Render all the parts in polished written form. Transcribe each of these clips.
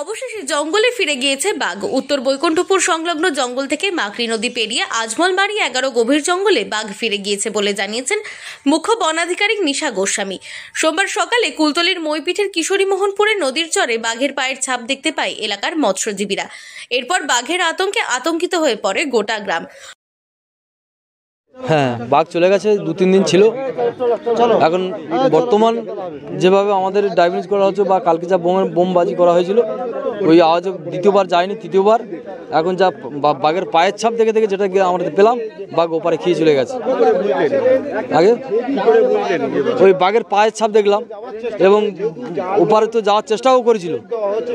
অবশেষে জঙ্গলে ফিরে গিয়েছে বাঘ। উত্তর বৈকুণ্ঠপুর সংলগ্ন জঙ্গল থেকে মাকড়ি নদী পেরিয়ে আজমলবাড়ি 11 গভীর জঙ্গলে বাঘ ফিরে গিয়েছে বলে জানিয়েছেন মুখ্য বন আধিকারিক নিশা গোস্বামী। সোমবার সকালে কুলতলির মইপিঠের কিশোরীমোহনপুরে নদীর চরে বাঘের পায়ের ছাপ দেখতে পায় এলাকার মৎস্যজীবীরা। এরপর বাঘের আতঙ্কে আতঙ্কিত হয়ে পড়ে গোটা গ্রাম। হ্যাঁ, বাঘ চলে গেছে, 2-3 দিন ছিল। এখন বর্তমান যেভাবে আমাদের ডাইভিংস করা হচ্ছে বা কালকে যা বোমবাজি করা হয়েছিল, ওই আওয়াজে দ্বিতীয়বার যায়নি, তৃতীয়বার এখন যা বাঘের পায়ের ছাপ দেখে যেটা আমরা পেলাম, বাঘ ওপারে খেয়ে চলে গেছে। আগে ওই বাঘের পায়ের ছাপ দেখলাম এবং ওপারে তো যাওয়ার চেষ্টাও করেছিল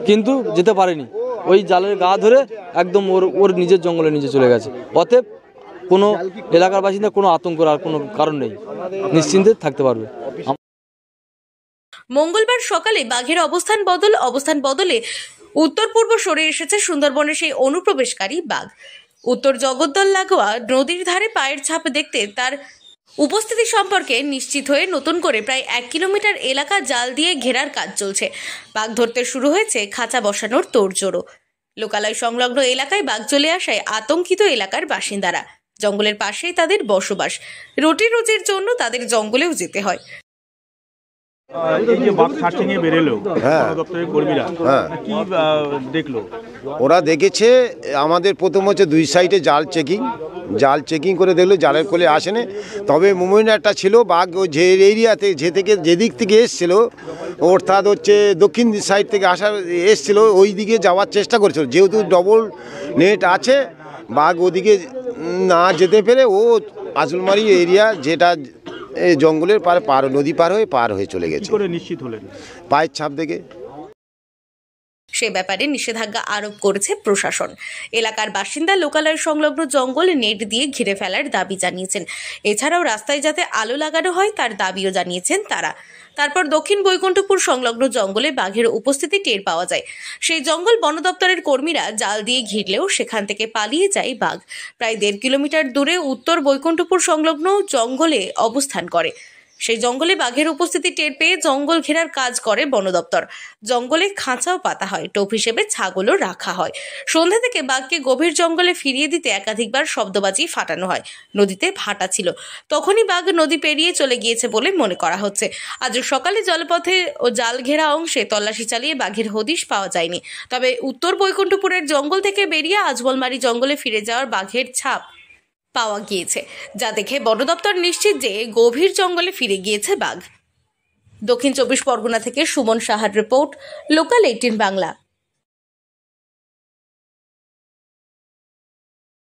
কিন্তু যেতে পারেনি। ওই জালের গা ধরে একদম ওর নিজের জঙ্গলে নিজে চলে গেছে। অতএব কোনো এলাকার বাসিন্দা কোনো আতঙ্ক আর কোনো কারণ নেই, নিশ্চিন্তে থাকতে পারবে। মঙ্গলবার সকালে বাঘের অবস্থান বদলে উত্তর পূর্ব সরে এসেছে সুন্দরবনের সেই অনুপ্রবেশকারী বাঘ। উত্তর জগদ্দল লাগোয়া নদীর ধারে পায়ের ছাপ দেখতে তার উপস্থিতি সম্পর্কে নিশ্চিত হয়ে নতুন করে প্রায় 1 কিলোমিটার এলাকা জাল দিয়ে ঘেরার কাজ চলছে। বাঘ ধরতে শুরু হয়েছে খাঁচা বসানোর তোড়জোড়ও। লোকালয় সংলগ্ন এলাকায় বাঘ চলে আসায় আতঙ্কিত এলাকার বাসিন্দারা। জঙ্গলের পাশেই তাদের বসবাস, রুটি রুজির জন্য তাদের জঙ্গলেও যেতে হয়। ওরা দেখেছে আমাদের প্রথম হচ্ছে 2 সাইডে জাল চেকিং করে দেখলো জালের কোলে আসেনি। তবে মুভমেন্ট একটা ছিল, বাঘ যে এরিয়াতে যেদিক থেকে এসছিল, অর্থাৎ হচ্ছে দক্ষিণ সাইড থেকে এসছিল, ওই দিকে যাওয়ার চেষ্টা করেছিল। যেহেতু ডবল নেট আছে, বাঘ ওদিকে না যেতে পেরে ও আজমলবাড়ি এরিয়া যেটা জঙ্গলের নদী পার হয়ে চলে গেছে। নিশ্চিত হলেন পায়ের ছাপ দেখে। সে ব্যাপারে নিষেধাজ্ঞা আরোপ করেছে প্রশাসন। এলাকার বাসিন্দা লোকালয় সংলগ্ন জঙ্গল নেট দিয়ে ঘিরে ফেলার দাবি জানিয়েছেন। এছাড়াও রাস্তায় যাতে আলো লাগানো হয় তার দাবিও জানিয়েছেন তারা। তারপর দক্ষিণ বৈকুণ্ঠপুর সংলগ্ন জঙ্গলে বাঘের উপস্থিতি টের পাওয়া যায়। সেই জঙ্গল বন দপ্তরের কর্মীরা জাল দিয়ে ঘিরলেও সেখান থেকে পালিয়ে যায় বাঘ। প্রায় 1.5 কিলোমিটার দূরে উত্তর বৈকুণ্ঠপুর সংলগ্ন জঙ্গলে অবস্থান করে। সেই জঙ্গলে বাঘের উপস্থিতি টের পেয়ে জঙ্গল ঘেরার কাজ করে বন দপ্তর। জঙ্গলে খাঁচাও পাতা হয়, টোপ হিসেবে ছাগলও রাখা হয়। সন্ধ্যা থেকে বাঘকে গভীর জঙ্গলে ফিরিয়ে দিতে একাধিকবার শব্দবাজি ফাটানো হয়। নদীতে ভাটা ছিল, তখনই বাঘ নদী পেরিয়ে চলে গিয়েছে বলে মনে করা হচ্ছে। আজ সকালে জলপথে ও জাল ঘেরা অংশে তল্লাশি চালিয়ে বাঘের হদিশ পাওয়া যায়নি। তবে উত্তর বৈকুণ্ঠপুরের জঙ্গল থেকে বেরিয়ে আজমলবাড়ি জঙ্গলে ফিরে যাওয়ার বাঘের ছাপ পাওয়া গিয়েছে, যা দেখে বন দপ্তর নিশ্চিত যে গভীর জঙ্গলে ফিরে গিয়েছে বাঘ। দক্ষিণ 24 পরগনা থেকে সুমন সাহার রিপোর্ট, লোকাল 18 বাংলা।